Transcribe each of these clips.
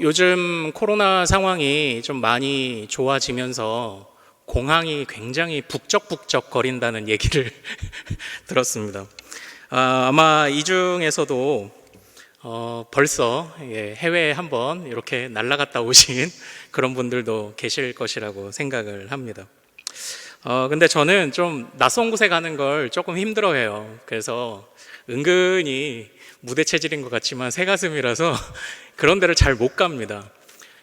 요즘 코로나 상황이 좀 많이 좋아지면서 공항이 굉장히 북적북적 거린다는 얘기를 들었습니다. 아마 이 중에서도 벌써 해외에 한번 이렇게 날아갔다 오신 그런 분들도 계실 것이라고 생각을 합니다. 근데 저는 좀 낯선 곳에 가는 걸 조금 힘들어해요. 그래서 은근히 무대 체질인 것 같지만 새가슴이라서 그런 데를 잘 못 갑니다.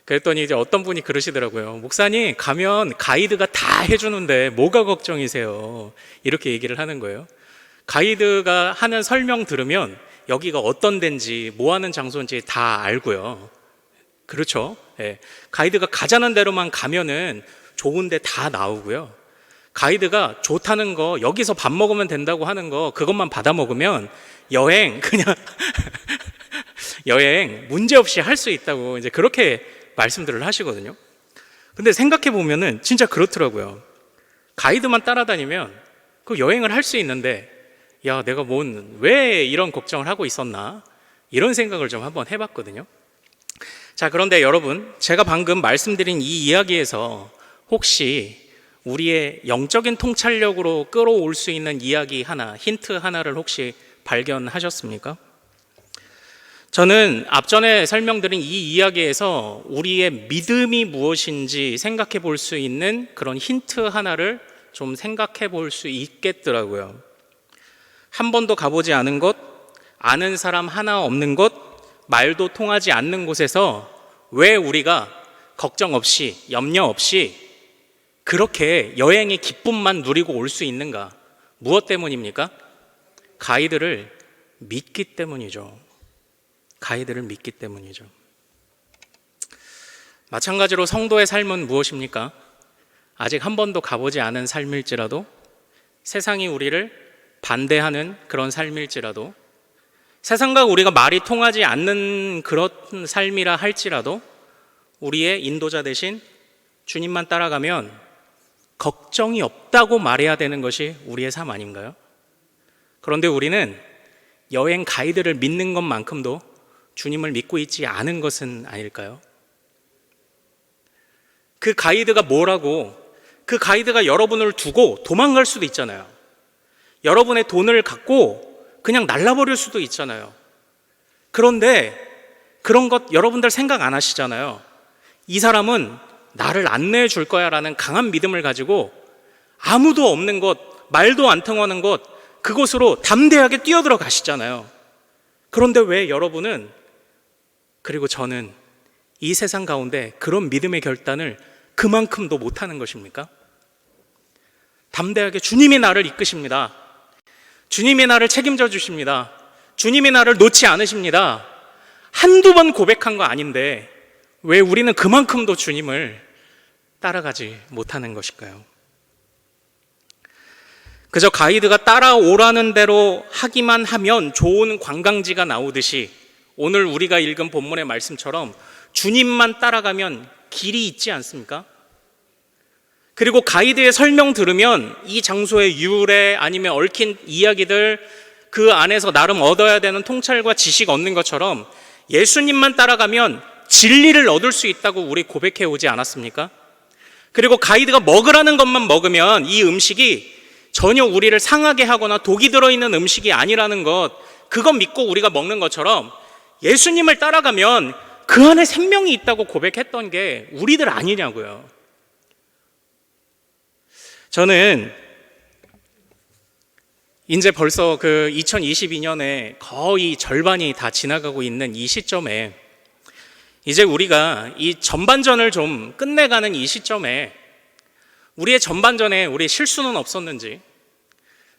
그랬더니 이제 어떤 분이 그러시더라고요. 목사님, 가면 가이드가 다 해주는데 뭐가 걱정이세요? 이렇게 얘기를 하는 거예요. 가이드가 하는 설명 들으면 여기가 어떤 데인지 뭐 하는 장소인지 다 알고요. 그렇죠? 예. 가이드가 가자는 대로만 가면은 좋은 데 다 나오고요. 가이드가 좋다는 거, 여기서 밥 먹으면 된다고 하는 거, 그것만 받아 먹으면 여행 그냥 여행 문제없이 할 수 있다고 이제 그렇게 말씀들을 하시거든요. 근데 생각해 보면은 진짜 그렇더라고요. 가이드만 따라다니면 그 여행을 할 수 있는데, 야, 내가 왜 이런 걱정을 하고 있었나? 이런 생각을 좀 한번 해봤거든요. 자, 그런데 여러분, 제가 방금 말씀드린 이 이야기에서 혹시 우리의 영적인 통찰력으로 끌어올 수 있는 이야기 하나, 힌트 하나를 혹시 발견하셨습니까? 저는 앞전에 설명드린 이 이야기에서 우리의 믿음이 무엇인지 생각해 볼 수 있는 그런 힌트 하나를 좀 생각해 볼 수 있겠더라고요. 한 번도 가보지 않은 곳, 아는 사람 하나 없는 곳, 말도 통하지 않는 곳에서 왜 우리가 걱정 없이, 염려 없이 그렇게 여행의 기쁨만 누리고 올 수 있는가? 무엇 때문입니까? 가이드를 믿기 때문이죠. 가이드를 믿기 때문이죠. 마찬가지로 성도의 삶은 무엇입니까? 아직 한 번도 가보지 않은 삶일지라도, 세상이 우리를 반대하는 그런 삶일지라도, 세상과 우리가 말이 통하지 않는 그런 삶이라 할지라도 우리의 인도자 대신 주님만 따라가면 걱정이 없다고 말해야 되는 것이 우리의 삶 아닌가요? 그런데 우리는 여행 가이드를 믿는 것만큼도 주님을 믿고 있지 않은 것은 아닐까요? 그 가이드가 뭐라고, 그 가이드가 여러분을 두고 도망갈 수도 있잖아요. 여러분의 돈을 갖고 그냥 날라버릴 수도 있잖아요. 그런데 그런 것 여러분들 생각 안 하시잖아요. 이 사람은 나를 안내해 줄 거야 라는 강한 믿음을 가지고 아무도 없는 곳, 말도 안 통하는 곳, 그곳으로 담대하게 뛰어들어 가시잖아요. 그런데 왜 여러분은, 그리고 저는 이 세상 가운데 그런 믿음의 결단을 그만큼도 못하는 것입니까? 담대하게 주님이 나를 이끄십니다. 주님이 나를 책임져 주십니다. 주님이 나를 놓지 않으십니다. 한두 번 고백한 거 아닌데 왜 우리는 그만큼도 주님을 따라가지 못하는 것일까요? 그저 가이드가 따라오라는 대로 하기만 하면 좋은 관광지가 나오듯이 오늘 우리가 읽은 본문의 말씀처럼 주님만 따라가면 길이 있지 않습니까? 그리고 가이드의 설명 들으면 이 장소의 유래 아니면 얽힌 이야기들, 그 안에서 나름 얻어야 되는 통찰과 지식 얻는 것처럼 예수님만 따라가면 진리를 얻을 수 있다고 우리 고백해 오지 않았습니까? 그리고 가이드가 먹으라는 것만 먹으면 이 음식이 전혀 우리를 상하게 하거나 독이 들어있는 음식이 아니라는 것, 그거 믿고 우리가 먹는 것처럼 예수님을 따라가면 그 안에 생명이 있다고 고백했던 게 우리들 아니냐고요. 저는 이제 벌써 그 2022년에 거의 절반이 다 지나가고 있는 이 시점에 이제 우리가 이 전반전을 좀 끝내가는 이 시점에 우리의 전반전에 우리 실수는 없었는지,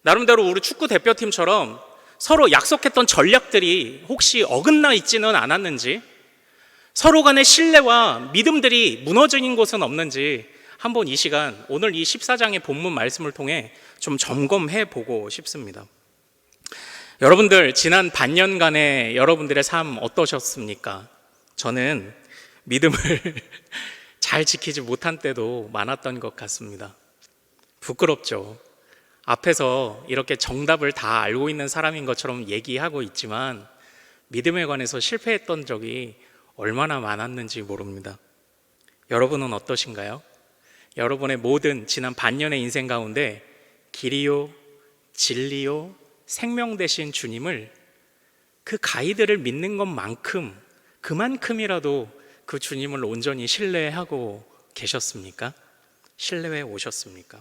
나름대로 우리 축구 대표팀처럼 서로 약속했던 전략들이 혹시 어긋나 있지는 않았는지, 서로 간의 신뢰와 믿음들이 무너진 곳은 없는지 한번 이 시간, 오늘 이 14장의 본문 말씀을 통해 좀 점검해 보고 싶습니다. 여러분들 지난 반년간의 여러분들의 삶 어떠셨습니까? 저는 믿음을 잘 지키지 못한 때도 많았던 것 같습니다. 부끄럽죠. 앞에서 이렇게 정답을 다 알고 있는 사람인 것처럼 얘기하고 있지만 믿음에 관해서 실패했던 적이 얼마나 많았는지 모릅니다. 여러분은 어떠신가요? 여러분의 모든 지난 반년의 인생 가운데 길이요, 진리요, 생명 되신 주님을, 그 가이드를 믿는 것만큼, 그만큼이라도 그 주님을 온전히 신뢰하고 계셨습니까? 신뢰해 오셨습니까?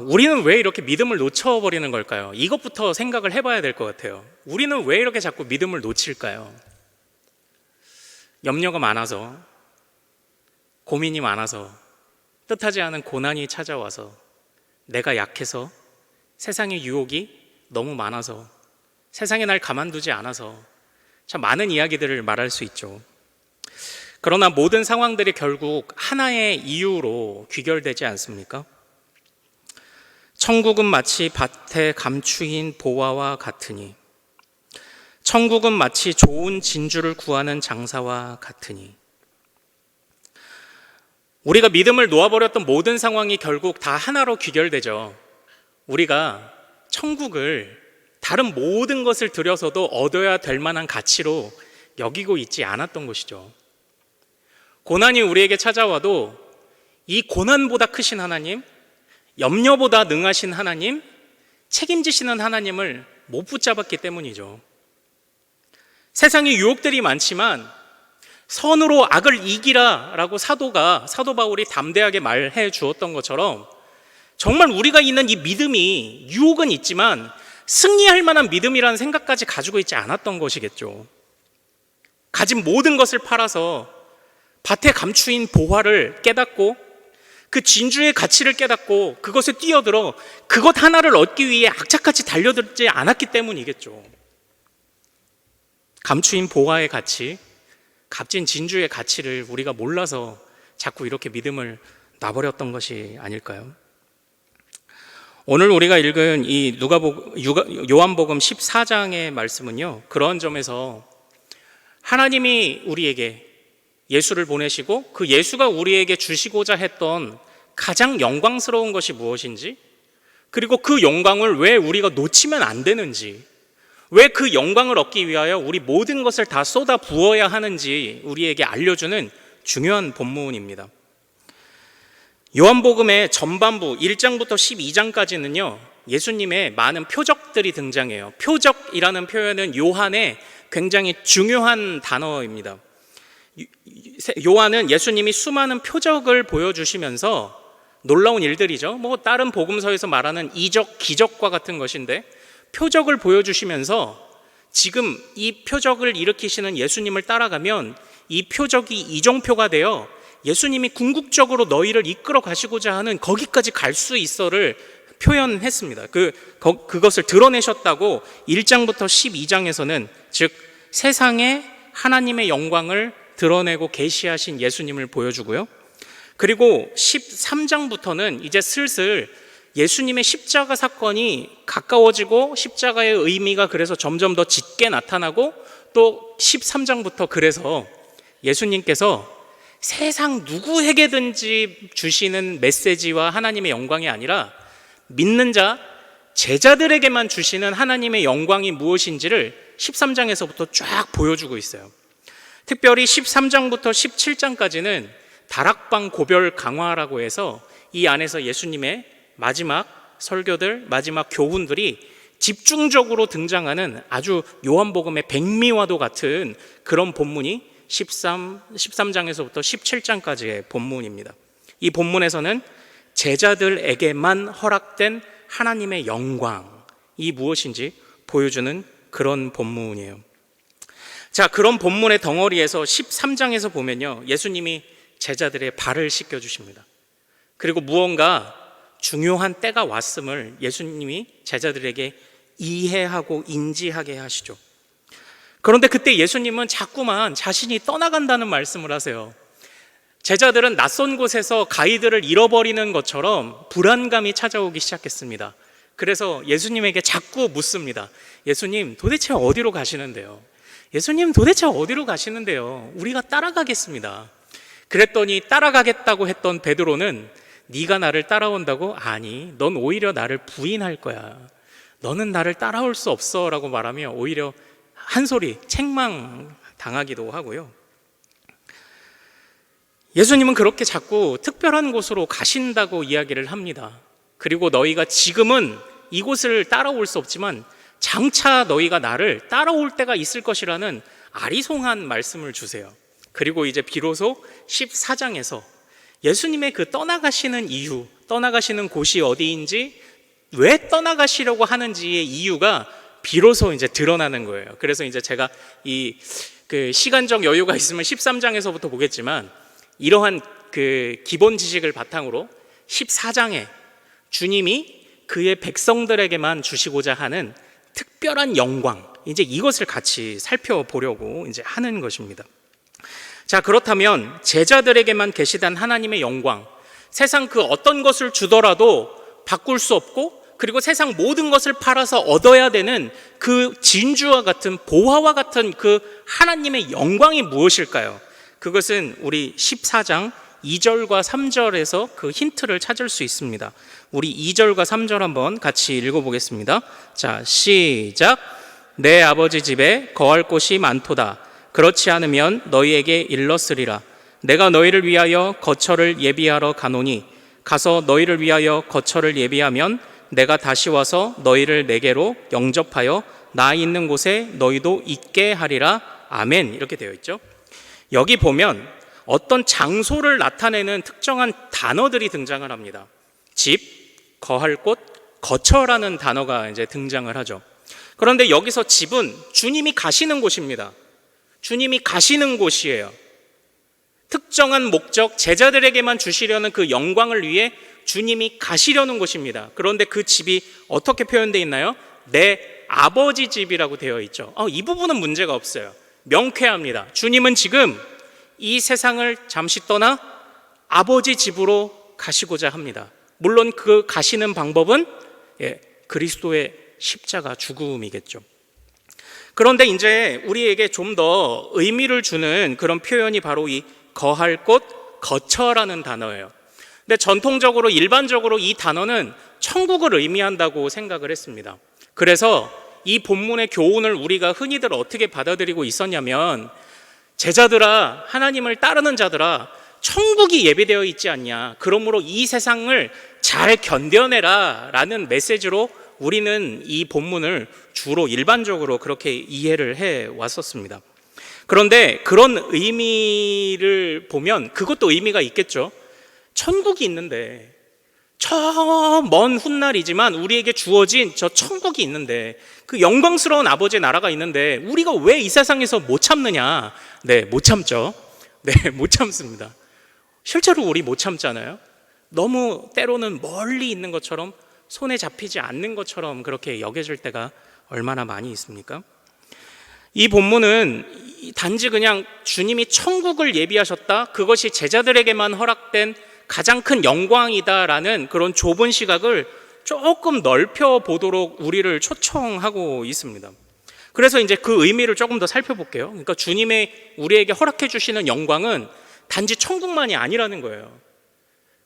우리는 왜 이렇게 믿음을 놓쳐버리는 걸까요? 이것부터 생각을 해봐야 될 것 같아요. 우리는 왜 이렇게 자꾸 믿음을 놓칠까요? 염려가 많아서, 고민이 많아서, 뜻하지 않은 고난이 찾아와서, 내가 약해서, 세상의 유혹이 너무 많아서, 세상에 날 가만두지 않아서, 참 많은 이야기들을 말할 수 있죠. 그러나 모든 상황들이 결국 하나의 이유로 귀결되지 않습니까? 천국은 마치 밭에 감추인 보화와 같으니, 천국은 마치 좋은 진주를 구하는 장사와 같으니. 우리가 믿음을 놓아버렸던 모든 상황이 결국 다 하나로 귀결되죠. 우리가 천국을 다른 모든 것을 들여서도 얻어야 될 만한 가치로 여기고 있지 않았던 것이죠. 고난이 우리에게 찾아와도 이 고난보다 크신 하나님, 염려보다 능하신 하나님, 책임지시는 하나님을 못 붙잡았기 때문이죠. 세상에 유혹들이 많지만 선으로 악을 이기라 라고 사도 바울이 담대하게 말해 주었던 것처럼, 정말 우리가 있는 이 믿음이, 유혹은 있지만 승리할 만한 믿음이라는 생각까지 가지고 있지 않았던 것이겠죠. 가진 모든 것을 팔아서 밭에 감추인 보화를 깨닫고, 그 진주의 가치를 깨닫고 그것에 뛰어들어 그것 하나를 얻기 위해 악착같이 달려들지 않았기 때문이겠죠. 감추인 보화의 가치, 값진 진주의 가치를 우리가 몰라서 자꾸 이렇게 믿음을 놔버렸던 것이 아닐까요? 오늘 우리가 읽은 이 요한복음 14장의 말씀은요, 그런 점에서 하나님이 우리에게 예수를 보내시고 그 예수가 우리에게 주시고자 했던 가장 영광스러운 것이 무엇인지, 그리고 그 영광을 왜 우리가 놓치면 안 되는지, 왜 그 영광을 얻기 위하여 우리 모든 것을 다 쏟아 부어야 하는지 우리에게 알려주는 중요한 본문입니다. 요한복음의 전반부 1장부터 12장까지는요 예수님의 많은 표적들이 등장해요. 표적이라는 표현은 요한의 굉장히 중요한 단어입니다. 요한은 예수님이 수많은 표적을 보여주시면서, 놀라운 일들이죠. 다른 복음서에서 말하는 이적, 기적과 같은 것인데, 표적을 보여주시면서 지금 이 표적을 일으키시는 예수님을 따라가면 이 표적이 이정표가 되어 예수님이 궁극적으로 너희를 이끌어 가시고자 하는 거기까지 갈 수 있어를 표현했습니다. 그것을 드러내셨다고 1장부터 12장에서는, 즉 세상에 하나님의 영광을 드러내고 계시하신 예수님을 보여주고요. 그리고 13장부터는 이제 슬슬 예수님의 십자가 사건이 가까워지고 십자가의 의미가 그래서 점점 더 짙게 나타나고, 또 13장부터 그래서 예수님께서 세상 누구에게든지 주시는 메시지와 하나님의 영광이 아니라 믿는 자, 제자들에게만 주시는 하나님의 영광이 무엇인지를 13장에서부터 쫙 보여주고 있어요. 특별히 13장부터 17장까지는 다락방 고별 강화라고 해서 이 안에서 예수님의 마지막 설교들, 마지막 교훈들이 집중적으로 등장하는 아주 요한복음의 백미와도 같은 그런 본문이 13장에서부터 17장까지의 본문입니다. 이 본문에서는 제자들에게만 허락된 하나님의 영광이 무엇인지 보여주는 그런 본문이에요. 자, 그런 본문의 덩어리에서 13장에서 보면요, 예수님이 제자들의 발을 씻겨주십니다. 그리고 무언가 중요한 때가 왔음을 예수님이 제자들에게 이해하고 인지하게 하시죠. 그런데 그때 예수님은 자꾸만 자신이 떠나간다는 말씀을 하세요. 제자들은 낯선 곳에서 가이드를 잃어버리는 것처럼 불안감이 찾아오기 시작했습니다. 그래서 예수님에게 자꾸 묻습니다. 예수님, 도대체 어디로 가시는데요? 예수님, 도대체 어디로 가시는데요? 우리가 따라가겠습니다. 그랬더니 따라가겠다고 했던 베드로는, 네가 나를 따라온다고? 아니, 넌 오히려 나를 부인할 거야. 너는 나를 따라올 수 없어 라고 말하며 오히려 한 소리 책망 당하기도 하고요. 예수님은 그렇게 자꾸 특별한 곳으로 가신다고 이야기를 합니다. 그리고 너희가 지금은 이곳을 따라올 수 없지만 장차 너희가 나를 따라올 때가 있을 것이라는 아리송한 말씀을 주세요. 그리고 이제 비로소 14장에서 예수님의 그 떠나가시는 이유, 떠나가시는 곳이 어디인지, 왜 떠나가시려고 하는지의 이유가 비로소 이제 드러나는 거예요. 그래서 이제 제가 그 시간적 여유가 있으면 13장에서부터 보겠지만, 이러한 그 기본 지식을 바탕으로 14장에 주님이 그의 백성들에게만 주시고자 하는 특별한 영광, 이제 이것을 같이 살펴보려고 이제 하는 것입니다. 자, 그렇다면 제자들에게만 계시던 하나님의 영광, 세상 그 어떤 것을 주더라도 바꿀 수 없고, 그리고 세상 모든 것을 팔아서 얻어야 되는 그 진주와 같은, 보화와 같은 그 하나님의 영광이 무엇일까요? 그것은 우리 14장 2절과 3절에서 그 힌트를 찾을 수 있습니다. 우리 2절과 3절 한번 같이 읽어보겠습니다. 자, 시작. 내 아버지 집에 거할 곳이 많도다. 그렇지 않으면 너희에게 일렀으리라. 내가 너희를 위하여 거처를 예비하러 가노니, 가서 너희를 위하여 거처를 예비하면 내가 다시 와서 너희를 내게로 영접하여 나 있는 곳에 너희도 있게 하리라. 아멘. 이렇게 되어 있죠. 여기 보면 어떤 장소를 나타내는 특정한 단어들이 등장을 합니다. 집, 거할 곳, 거처라는 단어가 이제 등장을 하죠. 그런데 여기서 집은 주님이 가시는 곳입니다. 주님이 가시는 곳이에요. 특정한 목적, 제자들에게만 주시려는 그 영광을 위해 주님이 가시려는 곳입니다. 그런데 그 집이 어떻게 표현되어 있나요? 내 아버지 집이라고 되어 있죠. 이 부분은 문제가 없어요. 명쾌합니다. 주님은 지금 이 세상을 잠시 떠나 아버지 집으로 가시고자 합니다. 물론 그 가시는 방법은 그리스도의 십자가 죽음이겠죠. 그런데 이제 우리에게 좀 더 의미를 주는 그런 표현이 바로 이 거할 곳, 거처라는 단어예요. 근데 전통적으로, 일반적으로 이 단어는 천국을 의미한다고 생각을 했습니다. 그래서 이 본문의 교훈을 우리가 흔히들 어떻게 받아들이고 있었냐면, 제자들아, 하나님을 따르는 자들아, 천국이 예비되어 있지 않냐, 그러므로 이 세상을 잘 견뎌내라 라는 메시지로 우리는 이 본문을 주로 일반적으로 그렇게 이해를 해 왔었습니다. 그런데 그런 의미를 보면 그것도 의미가 있겠죠. 천국이 있는데, 저 먼 훗날이지만 우리에게 주어진 저 천국이 있는데, 그 영광스러운 아버지의 나라가 있는데 우리가 왜 이 세상에서 못 참느냐? 네, 못 참죠. 네, 못 참습니다. 실제로 우리 못 참잖아요. 너무 때로는 멀리 있는 것처럼, 손에 잡히지 않는 것처럼 그렇게 여겨질 때가 얼마나 많이 있습니까? 이 본문은 단지 그냥 주님이 천국을 예비하셨다, 그것이 제자들에게만 허락된 가장 큰 영광이다라는 그런 좁은 시각을 조금 넓혀 보도록 우리를 초청하고 있습니다. 그래서 이제 그 의미를 조금 더 살펴볼게요. 그러니까 주님의 우리에게 허락해 주시는 영광은 단지 천국만이 아니라는 거예요.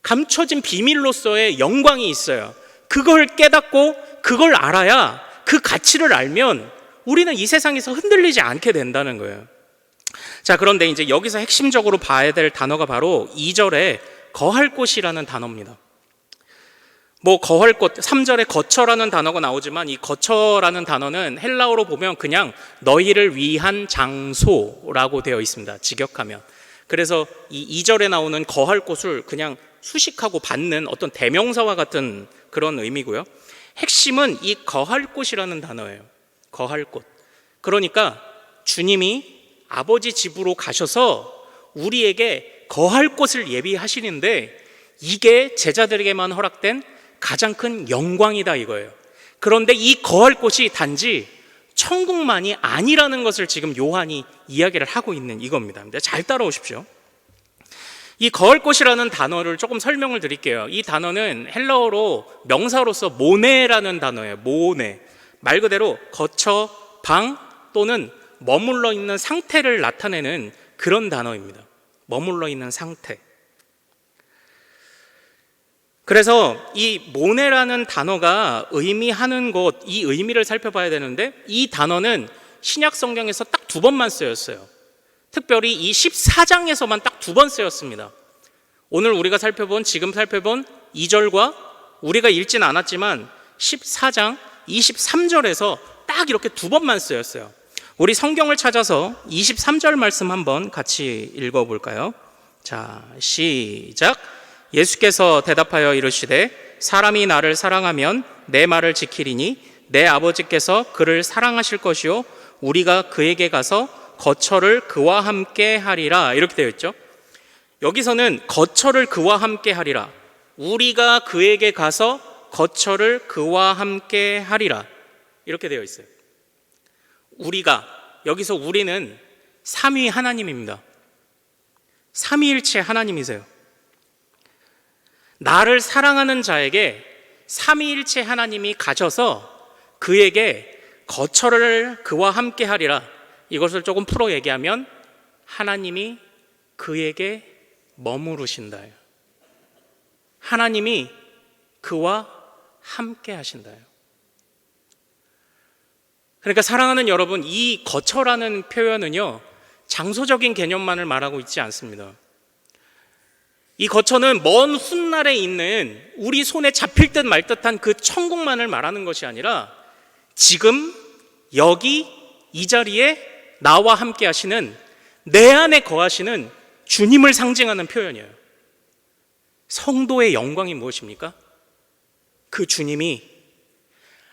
감춰진 비밀로서의 영광이 있어요. 그걸 깨닫고 그걸 알아야, 그 가치를 알면 우리는 이 세상에서 흔들리지 않게 된다는 거예요. 자, 그런데 이제 여기서 핵심적으로 봐야 될 단어가 바로 2절에 거할 곳이라는 단어입니다. 거할 곳, 3절에 거처라는 단어가 나오지만 이 거처라는 단어는 헬라어로 보면 그냥 너희를 위한 장소라고 되어 있습니다. 직역하면. 그래서 이 2절에 나오는 거할 곳을 그냥 수식하고 받는 어떤 대명사와 같은 그런 의미고요. 핵심은 이 거할 곳이라는 단어예요. 거할 곳. 그러니까 주님이 아버지 집으로 가셔서 우리에게 거할 곳을 예비하시는데, 이게 제자들에게만 허락된 가장 큰 영광이다 이거예요. 그런데 이 거할 곳이 단지 천국만이 아니라는 것을 지금 요한이 이야기를 하고 있는 이겁니다. 잘 따라오십시오. 이 거할 곳이라는 단어를 조금 설명을 드릴게요. 이 단어는 헬라어로 명사로서 모네라는 단어예요. 모네. 말 그대로 거처, 방 또는 머물러 있는 상태를 나타내는 그런 단어입니다. 머물러 있는 상태. 그래서 이 모네라는 단어가 의미하는 것, 이 의미를 살펴봐야 되는데, 이 단어는 신약 성경에서 딱 2번만 쓰였어요. 특별히 이 14장에서만 딱 2번 쓰였습니다. 오늘 우리가 지금 살펴본 2절과 우리가 읽진 않았지만 14장 23절에서 딱 이렇게 2번만 쓰였어요. 우리 성경을 찾아서 23절 말씀 한번 같이 읽어볼까요? 자, 시작. 예수께서 대답하여 이르시되 사람이 나를 사랑하면 내 말을 지키리니 내 아버지께서 그를 사랑하실 것이요 우리가 그에게 가서 거처를 그와 함께 하리라, 이렇게 되어 있죠. 여기서는 거처를 그와 함께 하리라, 우리가 그에게 가서 거처를 그와 함께 하리라, 이렇게 되어 있어요. 우리가, 여기서 우리는 삼위 하나님입니다. 삼위일체 하나님이세요. 나를 사랑하는 자에게 삼위일체 하나님이 가셔서 그에게 거처를 그와 함께 하리라. 이것을 조금 풀어 얘기하면 하나님이 그에게 머무르신다요. 하나님이 그와 함께 하신다요. 그러니까 사랑하는 여러분, 이 거처라는 표현은요, 장소적인 개념만을 말하고 있지 않습니다. 이 거처는 먼 훗날에 있는 우리 손에 잡힐 듯 말 듯한 그 천국만을 말하는 것이 아니라 지금 여기 이 자리에 나와 함께 하시는, 내 안에 거하시는 주님을 상징하는 표현이에요. 성도의 영광이 무엇입니까? 그 주님이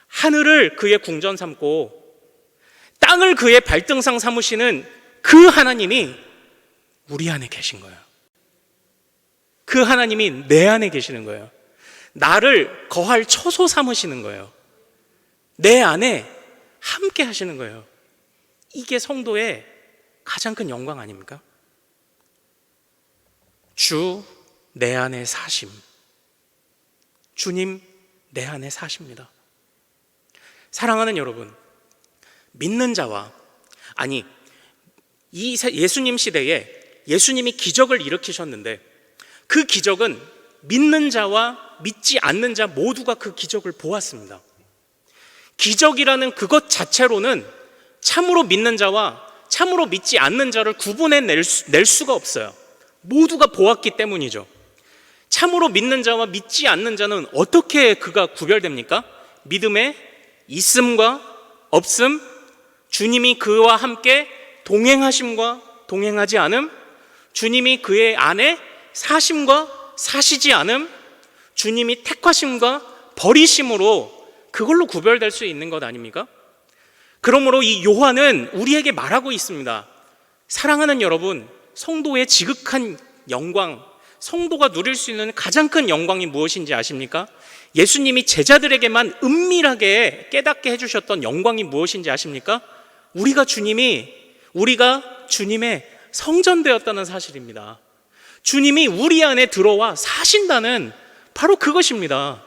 하늘을 그의 궁전 삼고 땅을 그의 발등상 삼으시는 그 하나님이 우리 안에 계신 거예요. 그 하나님이 내 안에 계시는 거예요. 나를 거할 처소 삼으시는 거예요. 내 안에 함께 하시는 거예요. 이게 성도의 가장 큰 영광 아닙니까? 주 내 안에 사심. 주님 내 안에 사십니다. 사랑하는 여러분, 믿는 자와, 아니 이 예수님 시대에 예수님이 기적을 일으키셨는데 그 기적은 믿는 자와 믿지 않는 자 모두가 그 기적을 보았습니다. 기적이라는 그것 자체로는 참으로 믿는 자와 참으로 믿지 않는 자를 구분해낼 수가 없어요. 모두가 보았기 때문이죠. 참으로 믿는 자와 믿지 않는 자는 어떻게 그가 구별됩니까? 믿음의 있음과 없음, 주님이 그와 함께 동행하심과 동행하지 않음, 주님이 그의 안에 사심과 사시지 않음, 주님이 택하심과 버리심으로 그걸로 구별될 수 있는 것 아닙니까? 그러므로 이 요한은 우리에게 말하고 있습니다. 사랑하는 여러분, 성도의 지극한 영광, 성도가 누릴 수 있는 가장 큰 영광이 무엇인지 아십니까? 예수님이 제자들에게만 은밀하게 깨닫게 해주셨던 영광이 무엇인지 아십니까? 우리가 주님의 성전되었다는 사실입니다. 주님이 우리 안에 들어와 사신다는 바로 그것입니다.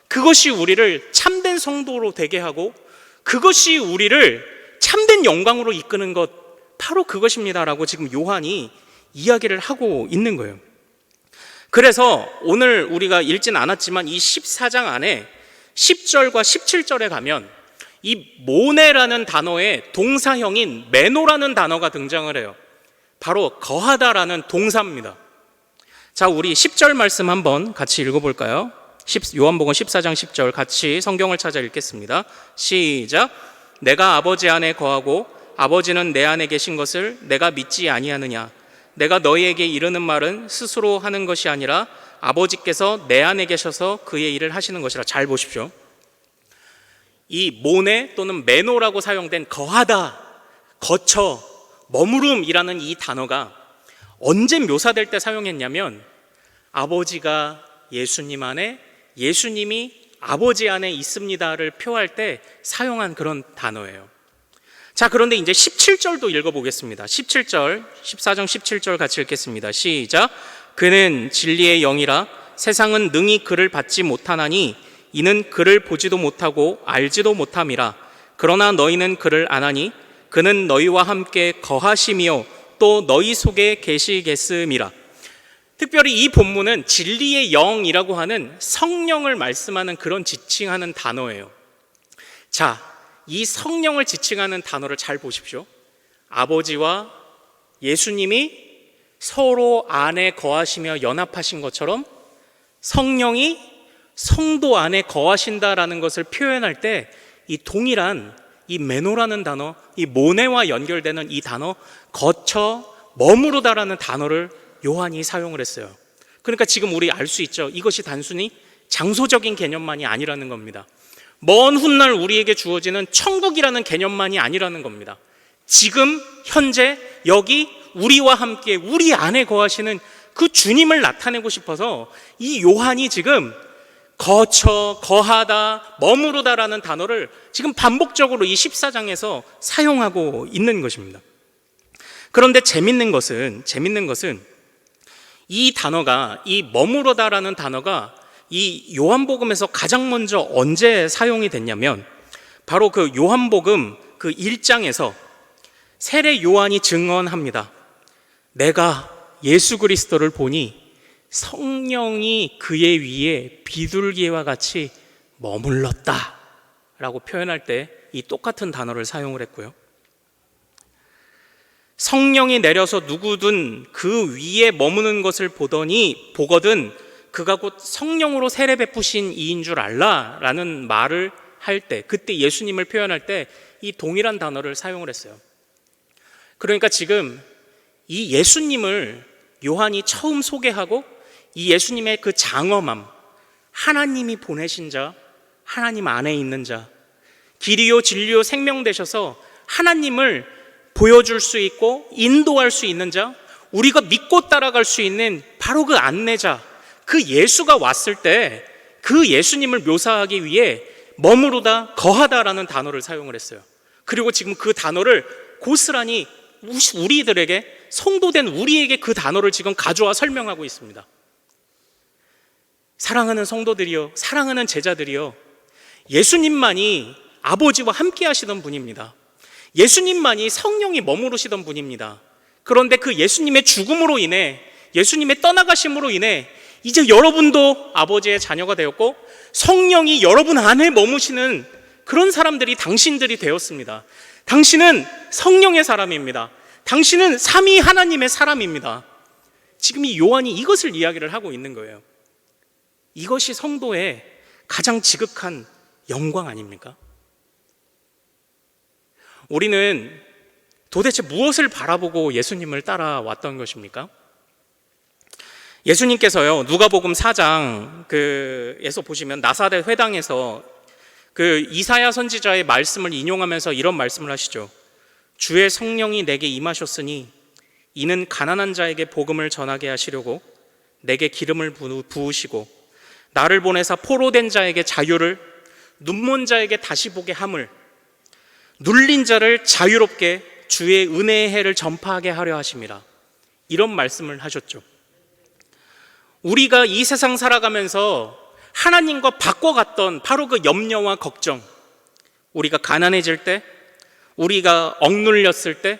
그것이 우리를 참된 성도로 되게 하고 그것이 우리를 참된 영광으로 이끄는 것, 바로 그것입니다라고 지금 요한이 이야기를 하고 있는 거예요. 그래서 오늘 우리가 읽진 않았지만 이 14장 안에 10절과 17절에 가면 이 모네라는 단어의 동사형인 메노라는 단어가 등장을 해요. 바로 거하다라는 동사입니다. 자, 우리 10절 말씀 한번 같이 읽어볼까요? 요한복음 14장 10절 같이 성경을 찾아 읽겠습니다. 시작. 내가 아버지 안에 거하고 아버지는 내 안에 계신 것을 내가 믿지 아니하느냐? 내가 너희에게 이르는 말은 스스로 하는 것이 아니라 아버지께서 내 안에 계셔서 그의 일을 하시는 것이라. 잘 보십시오. 이 모네 또는 메노라고 사용된 거하다, 거처, 머무름이라는 이 단어가 언제 묘사될 때 사용했냐면 아버지가 예수님 안에, 예수님이 아버지 안에 있습니다를 표할 때 사용한 그런 단어예요. 자, 그런데 이제 17절도 읽어보겠습니다. 17절, 14장 17절 같이 읽겠습니다. 시작. 그는 진리의 영이라 세상은 능히 그를 받지 못하나니 이는 그를 보지도 못하고 알지도 못함이라. 그러나 너희는 그를 아나니 그는 너희와 함께 거하심이요 또 너희 속에 계시겠음이라. 특별히 이 본문은 진리의 영이라고 하는 성령을 말씀하는 그런 지칭하는 단어예요. 자, 이 성령을 지칭하는 단어를 잘 보십시오. 아버지와 예수님이 서로 안에 거하시며 연합하신 것처럼 성령이 성도 안에 거하신다라는 것을 표현할 때 이 동일한 이 메노라는 단어, 이 모네와 연결되는 이 단어, 거쳐 머무르다라는 단어를 요한이 사용을 했어요. 그러니까 지금 우리 알 수 있죠. 이것이 단순히 장소적인 개념만이 아니라는 겁니다. 먼 훗날 우리에게 주어지는 천국이라는 개념만이 아니라는 겁니다. 지금 현재 여기 우리와 함께 우리 안에 거하시는 그 주님을 나타내고 싶어서 이 요한이 지금 거쳐, 거하다, 머무르다라는 단어를 지금 반복적으로 이 14장에서 사용하고 있는 것입니다. 그런데 재밌는 것은 이 단어가, 이 머무르다라는 단어가 이 요한복음에서 가장 먼저 언제 사용이 됐냐면 바로 그 요한복음 그 1장에서 세례 요한이 증언합니다. 내가 예수 그리스도를 보니 성령이 그의 위에 비둘기와 같이 머물렀다 라고 표현할 때 이 똑같은 단어를 사용을 했고요. 성령이 내려서 누구든 그 위에 머무는 것을 보거든 그가 곧 성령으로 세례 베푸신 이인 줄 알라 라는 말을 할 때, 그때 예수님을 표현할 때 이 동일한 단어를 사용을 했어요. 그러니까 지금 이 예수님을 요한이 처음 소개하고 이 예수님의 그 장엄함, 하나님이 보내신 자, 하나님 안에 있는 자, 길이요 진리요 생명 되셔서 하나님을 보여줄 수 있고 인도할 수 있는 자, 우리가 믿고 따라갈 수 있는 바로 그 안내자, 그 예수가 왔을 때 그 예수님을 묘사하기 위해 머무르다, 거하다라는 단어를 사용을 했어요. 그리고 지금 그 단어를 고스란히 우리들에게, 성도된 우리에게 그 단어를 지금 가져와 설명하고 있습니다. 사랑하는 성도들이여, 사랑하는 제자들이여, 예수님만이 아버지와 함께 하시던 분입니다. 예수님만이 성령이 머무르시던 분입니다. 그런데 그 예수님의 죽음으로 인해, 예수님의 떠나가심으로 인해 이제 여러분도 아버지의 자녀가 되었고 성령이 여러분 안에 머무시는 그런 사람들이 당신들이 되었습니다. 당신은 성령의 사람입니다. 당신은 삼위 하나님의 사람입니다. 지금 이 요한이 이것을 이야기를 하고 있는 거예요. 이것이 성도의 가장 지극한 영광 아닙니까? 우리는 도대체 무엇을 바라보고 예수님을 따라왔던 것입니까? 예수님께서요, 누가복음 4장에서 보시면 나사렛 회당에서 그 이사야 선지자의 말씀을 인용하면서 이런 말씀을 하시죠. 주의 성령이 내게 임하셨으니 이는 가난한 자에게 복음을 전하게 하시려고 내게 기름을 부으시고 나를 보내사 포로된 자에게 자유를, 눈먼 자에게 다시 보게 함을, 눌린 자를 자유롭게 주의 은혜의 해를 전파하게 하려 하심이라. 이런 말씀을 하셨죠. 우리가 이 세상 살아가면서 하나님과 바꿔갔던 바로 그 염려와 걱정, 우리가 가난해질 때, 우리가 억눌렸을 때,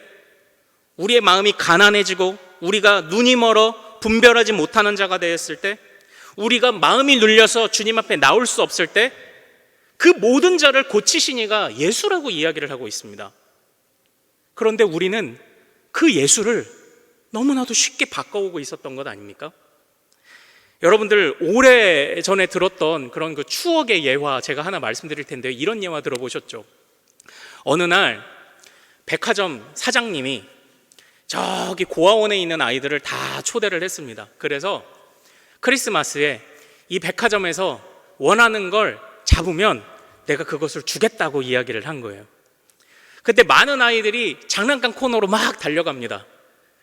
우리의 마음이 가난해지고 우리가 눈이 멀어 분별하지 못하는 자가 되었을 때, 우리가 마음이 눌려서 주님 앞에 나올 수 없을 때, 그 모든 자를 고치신 이가 예수라고 이야기를 하고 있습니다. 그런데 우리는 그 예수를 너무나도 쉽게 바꿔오고 있었던 것 아닙니까? 여러분들 오래전에 들었던 그런 그 추억의 예화 제가 하나 말씀드릴 텐데, 이런 예화 들어보셨죠? 어느 날 백화점 사장님이 저기 고아원에 있는 아이들을 다 초대를 했습니다. 그래서 크리스마스에 이 백화점에서 원하는 걸 잡으면 내가 그것을 주겠다고 이야기를 한 거예요. 그때 많은 아이들이 장난감 코너로 막 달려갑니다.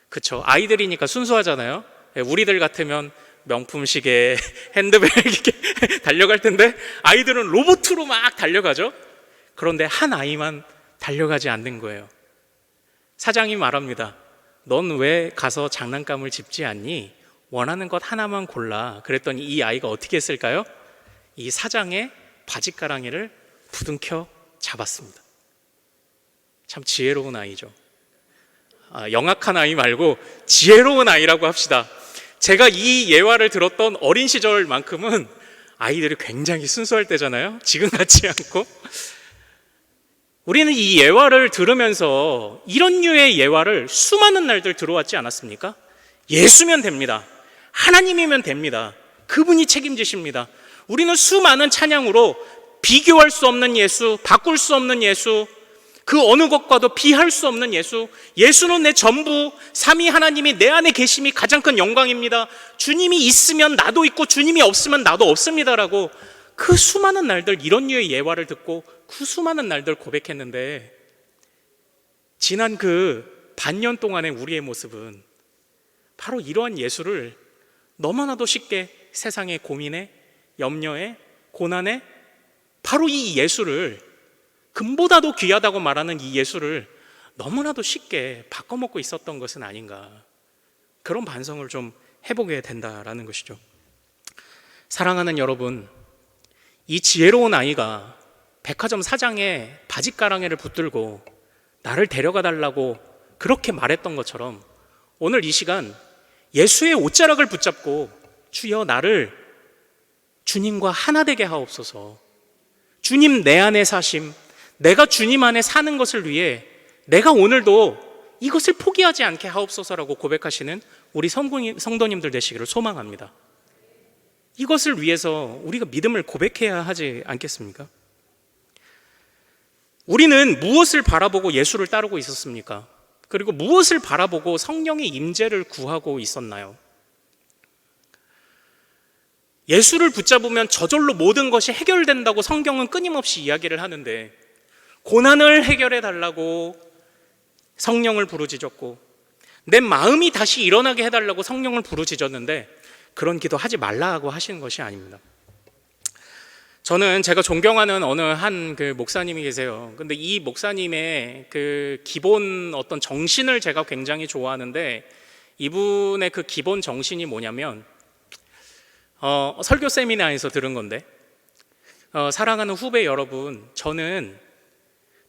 그쵸? 아이들이니까 순수하잖아요. 우리들 같으면 명품 시계, 핸드백 이렇게 달려갈 텐데 아이들은 로봇으로 막 달려가죠. 그런데 한 아이만 달려가지 않는 거예요. 사장이 말합니다. 넌 왜 가서 장난감을 집지 않니? 원하는 것 하나만 골라. 그랬더니 이 아이가 어떻게 했을까요? 이 사장의 바짓가랑이를 부둥켜 잡았습니다. 참 지혜로운 아이죠. 영악한 아이 말고 지혜로운 아이라고 합시다. 제가 이 예화를 들었던 어린 시절만큼은 아이들이 굉장히 순수할 때잖아요. 지금 같지 않고. 우리는 이 예화를 들으면서 이런 류의 예화를 수많은 날들 들어왔지 않았습니까? 예수면 됩니다. 하나님이면 됩니다. 그분이 책임지십니다. 우리는 수많은 찬양으로 비교할 수 없는 예수, 바꿀 수 없는 예수, 그 어느 것과도 비할 수 없는 예수, 예수는 내 전부, 삼위 하나님이 내 안에 계심이 가장 큰 영광입니다. 주님이 있으면 나도 있고 주님이 없으면 나도 없습니다라고 그 수많은 날들 이런 류의 예화를 듣고 그 수많은 날들 고백했는데, 지난 그 반년 동안의 우리의 모습은 바로 이러한 예수를 너무나도 쉽게 세상의 고민에, 염려에, 고난에 바로 이 예수를, 금보다도 귀하다고 말하는 이 예수를 너무나도 쉽게 바꿔먹고 있었던 것은 아닌가, 그런 반성을 좀 해보게 된다라는 것이죠. 사랑하는 여러분, 이 지혜로운 아이가 백화점 사장의 바짓가랑이를 붙들고 나를 데려가 달라고 그렇게 말했던 것처럼 오늘 이 시간 예수의 옷자락을 붙잡고 주여 나를 주님과 하나 되게 하옵소서, 주님 내 안에 사심, 내가 주님 안에 사는 것을 위해 내가 오늘도 이것을 포기하지 않게 하옵소서라고 고백하시는 우리 성도님들 되시기를 소망합니다. 이것을 위해서 우리가 믿음을 고백해야 하지 않겠습니까? 우리는 무엇을 바라보고 예수를 따르고 있었습니까? 그리고 무엇을 바라보고 성령의 임재를 구하고 있었나요? 예수를 붙잡으면 저절로 모든 것이 해결된다고 성경은 끊임없이 이야기를 하는데, 고난을 해결해 달라고 성령을 부르짖었고 내 마음이 다시 일어나게 해달라고 성령을 부르짖었는데 그런 기도 하지 말라고 하시는 것이 아닙니다. 저는 제가 존경하는 어느 한 그 목사님이 계세요. 근데 이 목사님의 그 기본 어떤 정신을 제가 굉장히 좋아하는데, 이분의 그 기본 정신이 뭐냐면 설교 세미나에서 들은 건데, 사랑하는 후배 여러분, 저는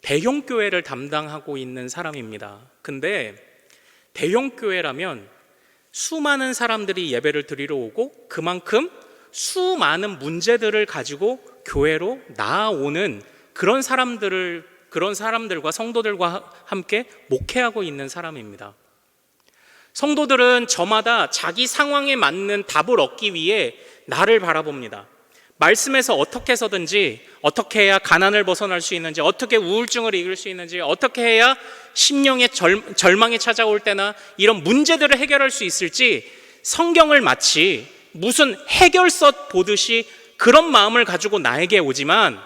대형교회를 담당하고 있는 사람입니다. 근데 대형교회라면 수많은 사람들이 예배를 드리러 오고 그만큼 수많은 문제들을 가지고 교회로 나아오는 그런 사람들과 성도들과 함께 목회하고 있는 사람입니다. 성도들은 저마다 자기 상황에 맞는 답을 얻기 위해 나를 바라봅니다. 말씀에서 어떻게 해서든지, 어떻게 해야 가난을 벗어날 수 있는지, 어떻게 우울증을 이길 수 있는지, 어떻게 해야 심령의 절망이 찾아올 때나 이런 문제들을 해결할 수 있을지 성경을 마치 무슨 해결서 보듯이 그런 마음을 가지고 나에게 오지만,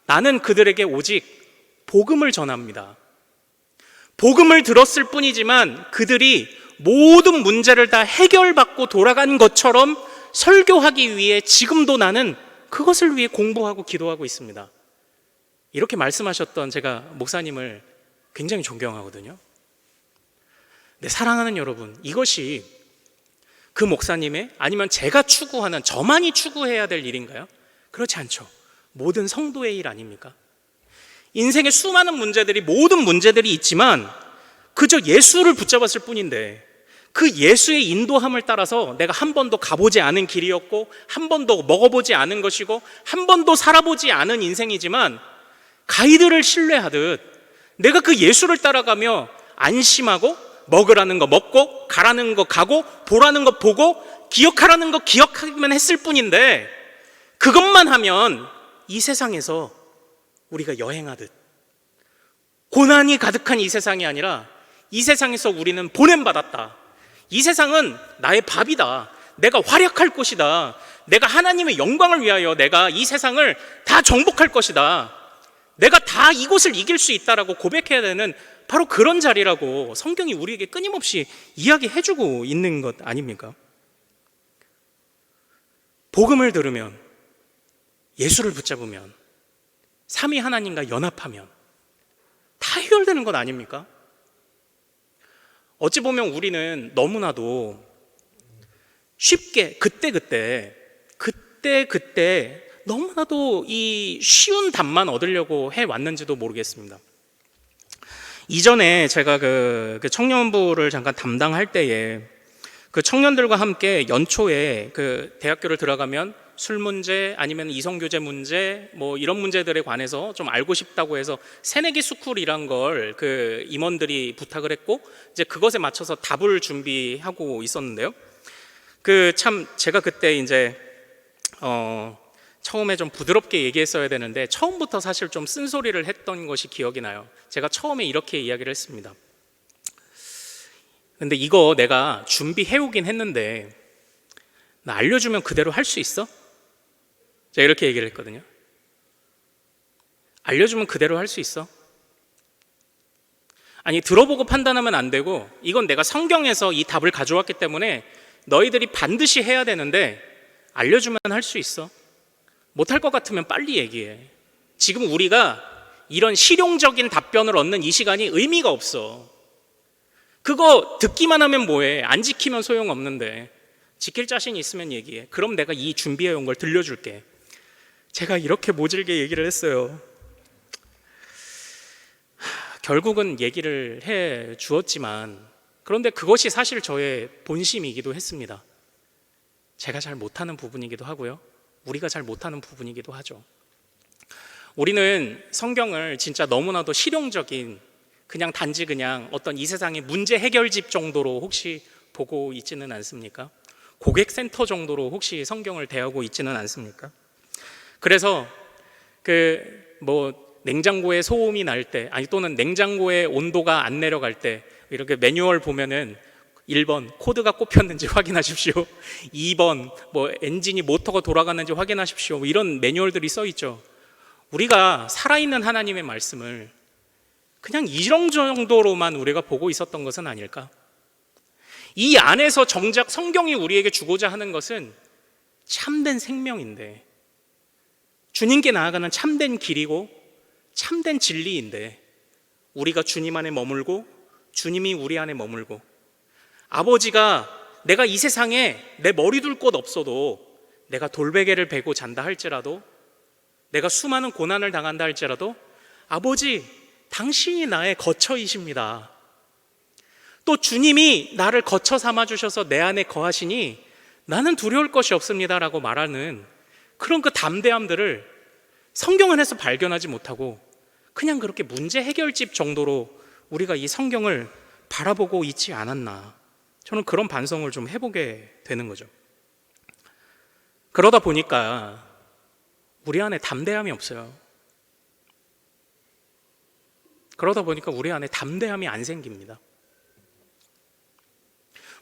나는 그들에게 오직 복음을 전합니다. 복음을 들었을 뿐이지만 그들이 모든 문제를 다 해결받고 돌아간 것처럼 설교하기 위해 지금도 나는 그것을 위해 공부하고 기도하고 있습니다. 이렇게 말씀하셨던 제가 목사님을 굉장히 존경하거든요. 네, 사랑하는 여러분, 이것이 그 목사님의, 아니면 제가 추구하는, 저만이 추구해야 될 일인가요? 그렇지 않죠. 모든 성도의 일 아닙니까? 인생의 수많은 문제들이, 모든 문제들이 있지만 그저 예수를 붙잡았을 뿐인데, 그 예수의 인도함을 따라서 내가 한 번도 가보지 않은 길이었고, 한 번도 먹어보지 않은 것이고, 한 번도 살아보지 않은 인생이지만 가이드를 신뢰하듯 내가 그 예수를 따라가며 안심하고 먹으라는 거 먹고, 가라는 거 가고, 보라는 거 보고, 기억하라는 거 기억하기만 했을 뿐인데, 그것만 하면 이 세상에서 우리가 여행하듯, 고난이 가득한 이 세상이 아니라 이 세상에서 우리는 보냄받았다, 이 세상은 나의 밥이다, 내가 활약할 곳이다, 내가 하나님의 영광을 위하여 내가 이 세상을 다 정복할 것이다, 내가 다 이곳을 이길 수 있다라고 고백해야 되는 바로 그런 자리라고 성경이 우리에게 끊임없이 이야기해주고 있는 것 아닙니까? 복음을 들으면, 예수를 붙잡으면, 삼위 하나님과 연합하면 다 해결되는 것 아닙니까? 어찌 보면 우리는 너무나도 쉽게 그때 너무나도 이 쉬운 답만 얻으려고 해왔는지도 모르겠습니다. 이전에 제가 그 청년부를 잠깐 담당할 때에 그 청년들과 함께 연초에 그 대학교를 들어가면 술 문제 아니면 이성교제 문제 뭐 이런 문제들에 관해서 좀 알고 싶다고 해서 새내기 스쿨이란 걸 그 임원들이 부탁을 했고 이제 그것에 맞춰서 답을 준비하고 있었는데요. 그 참 제가 그때 이제 처음에 좀 부드럽게 얘기했어야 되는데 처음부터 사실 좀 쓴소리를 했던 것이 기억이 나요. 제가 처음에 이렇게 이야기를 했습니다. 근데 이거 내가 준비해오긴 했는데 나 알려주면 그대로 할 수 있어? 제가 이렇게 얘기를 했거든요. 알려주면 그대로 할 수 있어? 아니, 들어보고 판단하면 안 되고 이건 내가 성경에서 이 답을 가져왔기 때문에 너희들이 반드시 해야 되는데 알려주면 할 수 있어? 못할 것 같으면 빨리 얘기해. 지금 우리가 이런 실용적인 답변을 얻는 이 시간이 의미가 없어. 그거 듣기만 하면 뭐해? 안 지키면 소용없는데. 지킬 자신 있으면 얘기해. 그럼 내가 이 준비해온 걸 들려줄게. 제가 이렇게 모질게 얘기를 했어요. 결국은 얘기를 해 주었지만 그런데 그것이 사실 저의 본심이기도 했습니다. 제가 잘 못하는 부분이기도 하고요. 우리가 잘 못하는 부분이기도 하죠. 우리는 성경을 진짜 너무나도 실용적인 그냥 단지 그냥 어떤 이 세상의 문제 해결집 정도로 혹시 보고 있지는 않습니까? 고객센터 정도로 혹시 성경을 대하고 있지는 않습니까? 그래서 냉장고에 소음이 날 때, 아니 또는 냉장고의 온도가 안 내려갈 때 이렇게 매뉴얼 보면은 1번 코드가 꼽혔는지 확인하십시오. 2번 엔진이 모터가 돌아가는지 확인하십시오. 이런 매뉴얼들이 써 있죠. 우리가 살아있는 하나님의 말씀을 그냥 이런 정도로만 우리가 보고 있었던 것은 아닐까? 이 안에서 정작 성경이 우리에게 주고자 하는 것은 참된 생명인데, 주님께 나아가는 참된 길이고 참된 진리인데, 우리가 주님 안에 머물고 주님이 우리 안에 머물고, 아버지가 내가 이 세상에 내 머리 둘 곳 없어도, 내가 돌베개를 베고 잔다 할지라도, 내가 수많은 고난을 당한다 할지라도 아버지 당신이 나의 거처이십니다. 또 주님이 나를 거처 삼아 주셔서 내 안에 거하시니 나는 두려울 것이 없습니다 라고 말하는 그런 그 담대함들을 성경 안에서 발견하지 못하고 그냥 그렇게 문제 해결집 정도로 우리가 이 성경을 바라보고 있지 않았나, 저는 그런 반성을 좀 해보게 되는 거죠. 그러다 보니까 우리 안에 담대함이 없어요. 그러다 보니까 우리 안에 담대함이 안 생깁니다.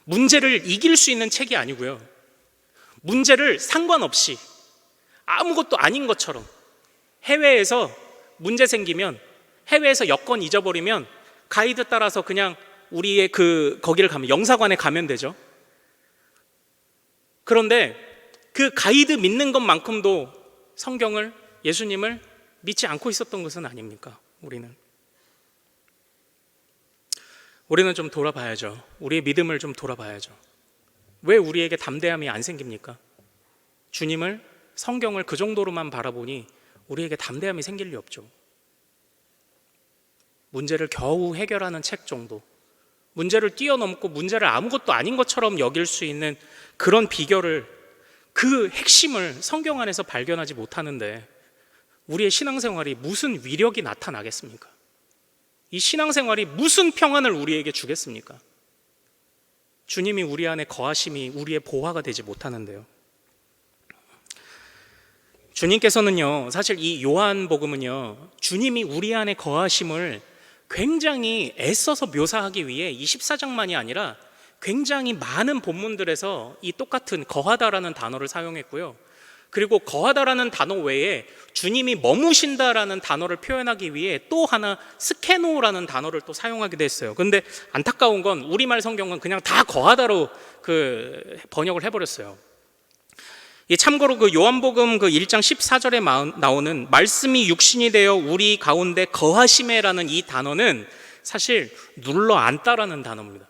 문제를 이길 수 있는 책이 아니고요, 문제를 상관없이 아무것도 아닌 것처럼 해외에서 문제 생기면, 해외에서 여권 잊어버리면 가이드 따라서 그냥 우리의 거기를 가면, 영사관에 가면 되죠. 그런데 그 가이드 믿는 것만큼도 성경을, 예수님을 믿지 않고 있었던 것은 아닙니까? 우리는 좀 돌아봐야죠. 우리의 믿음을 좀 돌아봐야죠. 왜 우리에게 담대함이 안 생깁니까? 주님을, 성경을 그 정도로만 바라보니 우리에게 담대함이 생길 리 없죠. 문제를 겨우 해결하는 책 정도, 문제를 뛰어넘고 문제를 아무것도 아닌 것처럼 여길 수 있는 그런 비결을, 그 핵심을 성경 안에서 발견하지 못하는데 우리의 신앙생활이 무슨 위력이 나타나겠습니까? 이 신앙생활이 무슨 평안을 우리에게 주겠습니까? 주님이 우리 안에 거하심이 우리의 보화가 되지 못하는데요. 주님께서는요, 사실 이 요한복음은요, 주님이 우리 안에 거하심을 굉장히 애써서 묘사하기 위해 이 14장만이 아니라 굉장히 많은 본문들에서 이 똑같은 거하다라는 단어를 사용했고요. 그리고 거하다라는 단어 외에 주님이 머무신다라는 단어를 표현하기 위해 또 하나 스케노라는 단어를 또 사용하기도 했어요. 근데 안타까운 건 우리말 성경은 그냥 다 거하다로 번역을 해버렸어요. 참고로 요한복음 1장 14절에 나오는 말씀이 육신이 되어 우리 가운데 거하심에라는 이 단어는 사실 눌러 앉다라는 단어입니다.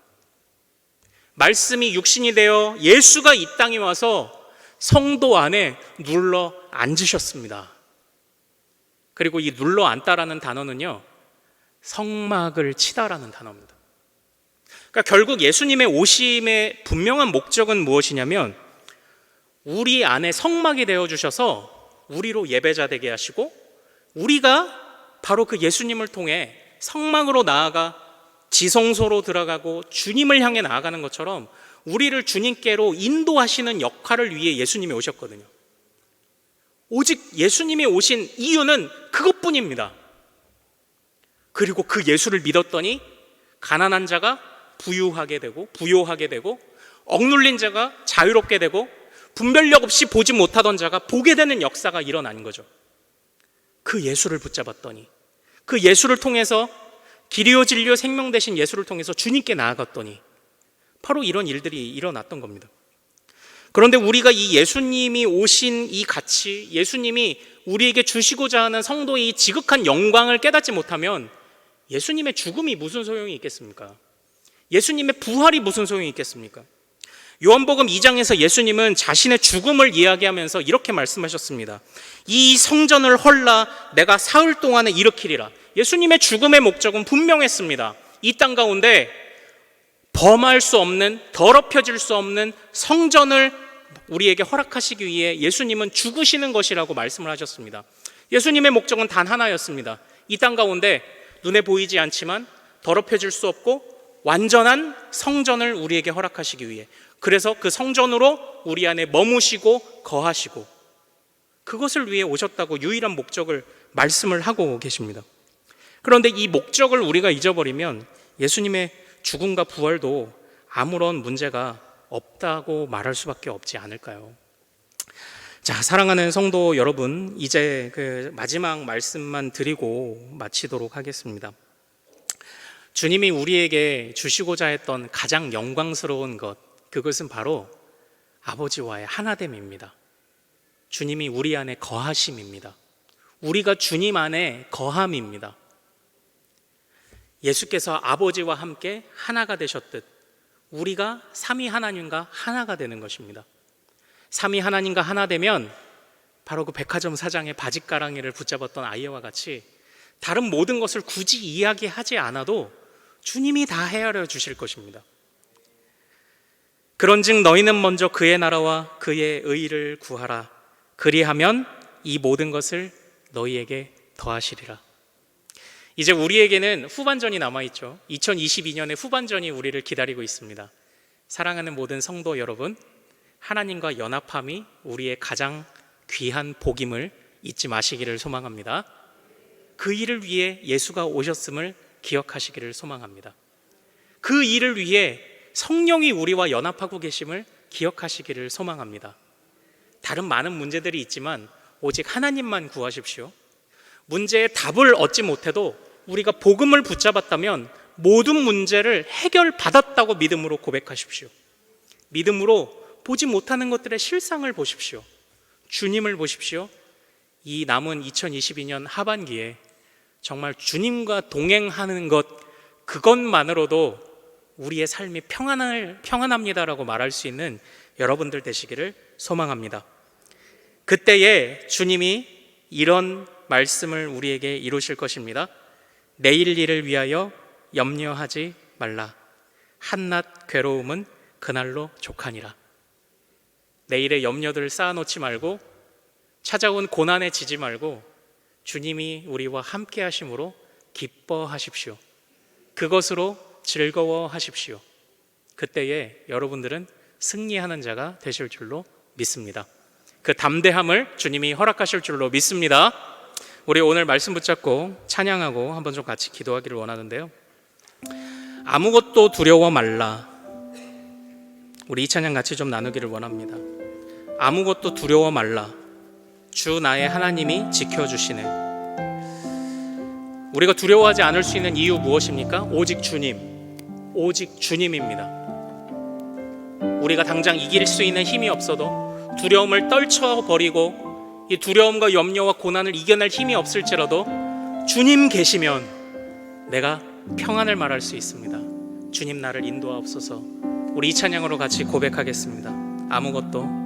말씀이 육신이 되어 예수가 이 땅에 와서 성도 안에 눌러 앉으셨습니다. 그리고 이 눌러 앉다라는 단어는요, 성막을 치다라는 단어입니다. 그러니까 결국 예수님의 오심의 분명한 목적은 무엇이냐면, 우리 안에 성막이 되어 주셔서 우리로 예배자 되게 하시고, 우리가 바로 그 예수님을 통해 성막으로 나아가 지성소로 들어가고 주님을 향해 나아가는 것처럼 우리를 주님께로 인도하시는 역할을 위해 예수님이 오셨거든요. 오직 예수님이 오신 이유는 그것뿐입니다. 그리고 그 예수를 믿었더니 가난한 자가 부유하게 되고 억눌린 자가 자유롭게 되고 분별력 없이 보지 못하던 자가 보게 되는 역사가 일어난 거죠. 그 예수를 붙잡았더니, 그 예수를 통해서 길이요 진리요 생명 되신 예수를 통해서 주님께 나아갔더니 바로 이런 일들이 일어났던 겁니다. 그런데 우리가 이 예수님이 오신 이 가치, 예수님이 우리에게 주시고자 하는 성도의 이 지극한 영광을 깨닫지 못하면 예수님의 죽음이 무슨 소용이 있겠습니까? 예수님의 부활이 무슨 소용이 있겠습니까? 요한복음 2장에서 예수님은 자신의 죽음을 이야기하면서 이렇게 말씀하셨습니다. 이 성전을 헐라 내가 사흘 동안에 일으키리라. 예수님의 죽음의 목적은 분명했습니다. 이 땅 가운데 범할 수 없는, 더럽혀질 수 없는 성전을 우리에게 허락하시기 위해 예수님은 죽으시는 것이라고 말씀을 하셨습니다. 예수님의 목적은 단 하나였습니다. 이 땅 가운데 눈에 보이지 않지만 더럽혀질 수 없고 완전한 성전을 우리에게 허락하시기 위해, 그래서 그 성전으로 우리 안에 머무시고 거하시고 그것을 위해 오셨다고 유일한 목적을 말씀을 하고 계십니다. 그런데 이 목적을 우리가 잊어버리면 예수님의 죽음과 부활도 아무런 문제가 없다고 말할 수밖에 없지 않을까요? 자, 사랑하는 성도 여러분, 이제 그 마지막 말씀만 드리고 마치도록 하겠습니다. 주님이 우리에게 주시고자 했던 가장 영광스러운 것, 그것은 바로 아버지와의 하나됨입니다. 주님이 우리 안에 거하심입니다. 우리가 주님 안에 거함입니다. 예수께서 아버지와 함께 하나가 되셨듯 우리가 삼위 하나님과 하나가 되는 것입니다. 삼위 하나님과 하나 되면 바로 그 백화점 사장의 바짓가랑이를 붙잡았던 아이와 같이 다른 모든 것을 굳이 이야기하지 않아도 주님이 다 헤아려 주실 것입니다. 그런즉 너희는 먼저 그의 나라와 그의 의를 구하라. 그리하면 이 모든 것을 너희에게 더하시리라. 이제 우리에게는 후반전이 남아있죠. 2022년의 후반전이 우리를 기다리고 있습니다. 사랑하는 모든 성도 여러분, 하나님과 연합함이 우리의 가장 귀한 복임을 잊지 마시기를 소망합니다. 그 일을 위해 예수가 오셨음을 기억하시기를 소망합니다. 그 일을 위해 성령이 우리와 연합하고 계심을 기억하시기를 소망합니다. 다른 많은 문제들이 있지만 오직 하나님만 구하십시오. 문제의 답을 얻지 못해도 우리가 복음을 붙잡았다면 모든 문제를 해결받았다고 믿음으로 고백하십시오. 믿음으로 보지 못하는 것들의 실상을 보십시오. 주님을 보십시오. 이 남은 2022년 하반기에 정말 주님과 동행하는 것, 그것만으로도 우리의 삶이 평안합니다라고 말할 수 있는 여러분들 되시기를 소망합니다. 그때에 주님이 이런 말씀을 우리에게 이루실 것입니다. 내일 일을 위하여 염려하지 말라. 한낱 괴로움은 그날로 족하니라. 내일의 염려들을 쌓아놓지 말고 찾아온 고난에 지지 말고 주님이 우리와 함께 하심으로 기뻐하십시오. 그것으로 즐거워하십시오. 그때에 여러분들은 승리하는 자가 되실 줄로 믿습니다. 그 담대함을 주님이 허락하실 줄로 믿습니다. 우리 오늘 말씀 붙잡고 찬양하고 한번 좀 같이 기도하기를 원하는데요. 아무것도 두려워 말라. 우리 이 찬양 같이 좀 나누기를 원합니다. 아무것도 두려워 말라. 주 나의 하나님이 지켜주시네. 우리가 두려워하지 않을 수 있는 이유 무엇입니까? 오직 주님, 오직 주님입니다. 우리가 당장 이길 수 있는 힘이 없어도 두려움을 떨쳐버리고 이 두려움과 염려와 고난을 이겨낼 힘이 없을지라도 주님 계시면 내가 평안을 말할 수 있습니다. 주님 나를 인도하옵소서. 우리 이 찬양으로 같이 고백하겠습니다. 아무것도